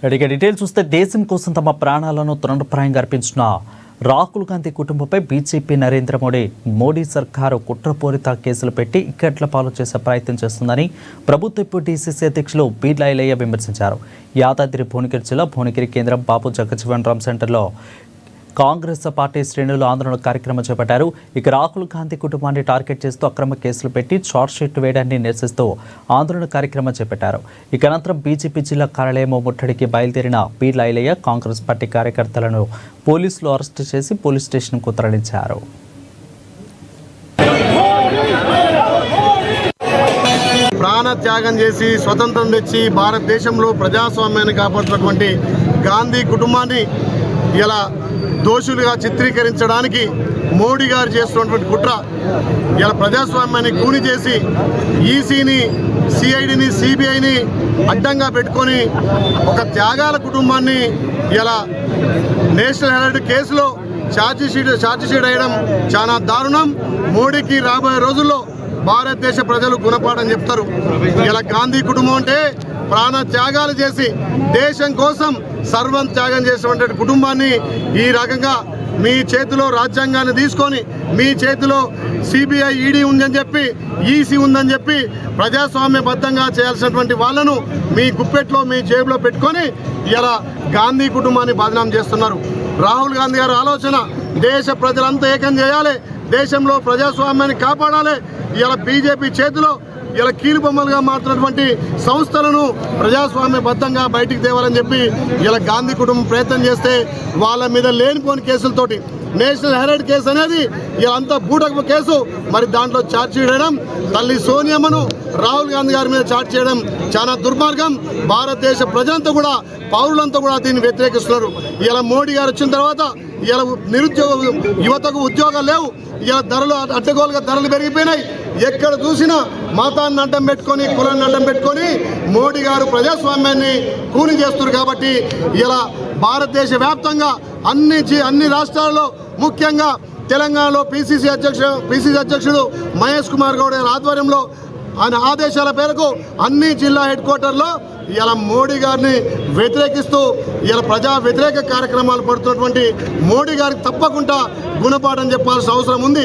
ఇక డీటెయిల్స్ చూస్తే దేశం కోసం తమ ప్రాణాలను తృణప్రాయంగా అర్పించిన రాహుల్ గాంధీ కుటుంబంపై బీజేపీ నరేంద్ర మోడీ సర్కారు కుట్రపూరిత కేసులు పెట్టి ఇక్కట్ల పాలు చేసే ప్రయత్నం చేస్తుందని ప్రభుత్వ డీసీసీ అధ్యక్షులు బీర్లా ఐలయ్య విమర్శించారు. యాదాద్రి భువనగిరి జిల్లా భువనగిరి కేంద్రం బాబు జగజ్జీవన్ రామ్ సెంటర్లో కాంగ్రెస్ పార్టీ శ్రేణులు ఆందోళన కార్యక్రమం చేపట్టారు. ఇక రాహుల్ గాంధీ కుటుంబాన్ని టార్గెట్ చేస్తూ అక్రమ కేసులు పెట్టి షార్ట్షీట్ వేయడాన్ని నిరసిస్తూ ఆందోళన కార్యక్రమం చేపట్టారు. ఇక అనంతరం బీజేపీ జిల్లా కార్యాలయం ముట్టడికి బయలుదేరిన బీర్లా ఐలయ్య కాంగ్రెస్ పార్టీ కార్యకర్తలను పోలీసులు అరెస్టు చేసి పోలీస్ స్టేషన్కు తరలించారు. ప్రాణ త్యాగం చేసి స్వతంత్రం తెచ్చి భారతదేశంలో ప్రజాస్వామ్యాన్ని కాపాడుతున్నటువంటి గాంధీ కుటుంబాన్ని ఇలా దోషులుగా చిత్రీకరించడానికి మోడీ గారు చేస్తున్నటువంటి కుట్ర ఇలా ప్రజాస్వామ్యాన్ని కూని చేసి ఈసీని, సిఐడిని, సిబిఐని అడ్డంగా పెట్టుకొని ఒక త్యాగాల కుటుంబాన్ని ఇలా నేషనల్ హెరాల్డ్ కేసులో ఛార్జిషీట్ వేయడం చాలా దారుణం. మోడీకి రాబోయే రోజుల్లో భారతదేశ ప్రజలు గుణపాఠం చెప్తారు. ఇలా గాంధీ కుటుంబం అంటే ప్రాణ త్యాగాలు చేసి దేశం కోసం సర్వం త్యాగం చేసినటువంటి కుటుంబాన్ని ఈ రకంగా మీ చేతిలో రాజ్యాంగాన్ని తీసుకొని మీ చేతిలో సిబిఐ, ఈడీ ఉందని చెప్పి, ఈసీ ఉందని చెప్పి ప్రజాస్వామ్యబద్ధంగా చేయాల్సినటువంటి వాళ్ళను మీ గుప్పెట్లో మీ జేబులో పెట్టుకొని ఇలా గాంధీ కుటుంబాన్ని బదనాం చేస్తున్నారు. రాహుల్ గాంధీ గారి ఆలోచన దేశ ప్రజలంతా ఏకం చేయాలి, దేశంలో ప్రజాస్వామ్యాన్ని కాపాడాలి. ఇలా బీజేపీ చేతిలో ఇలా కీలుబొమ్మలుగా మారుతున్నటువంటి సంస్థలను ప్రజాస్వామ్యబద్ధంగా బయటికి తేవాలని చెప్పి ఇలా గాంధీ కుటుంబం ప్రయత్నం చేస్తే వాళ్ళ మీద లేనిపోని కేసులతోటి నేషనల్ హెరాల్డ్ కేసు అనేది ఇలా అంతా బూటకపు కేసు. మరి దాంట్లో ఛార్జ్ చేయడం, తల్లి సోనియామ్మను రాహుల్ గాంధీ గారి మీద ఛార్జ్ చేయడం చాలా దుర్మార్గం. భారతదేశ ప్రజలంతా కూడా, పౌరులంతా కూడా దీన్ని వ్యతిరేకిస్తున్నారు. ఇలా మోడీ గారు వచ్చిన తర్వాత ఇలా యువతకు ఉద్యోగాలు లేవు. ఇలా ధరలు అడ్డగోలుగా ధరలు పెరిగిపోయినాయి. ఎక్కడ చూసినా మతాన్ని అడ్డం పెట్టుకొని, కులాన్ని అడ్డం పెట్టుకొని మోడీ గారు ప్రజాస్వామ్యాన్ని కూని చేస్తున్నారు. కాబట్టి ఇలా భారతదేశ వ్యాప్తంగా అన్ని రాష్ట్రాల్లో, ముఖ్యంగా తెలంగాణలో పిసిసి అధ్యక్షుడు మహేష్ కుమార్ గౌడ్ గారి ఆధ్వర్యంలో ఆయన ఆదేశాల మేరకు అన్ని జిల్లా హెడ్ క్వార్టర్లో ఇలా మోడీ గారిని వ్యతిరేకిస్తూ ఇలా ప్రజా వ్యతిరేక కార్యక్రమాలు పడుతున్నటువంటి మోడీ గారికి తప్పకుండా గుణపాఠం చెప్పాల్సిన అవసరం ఉంది.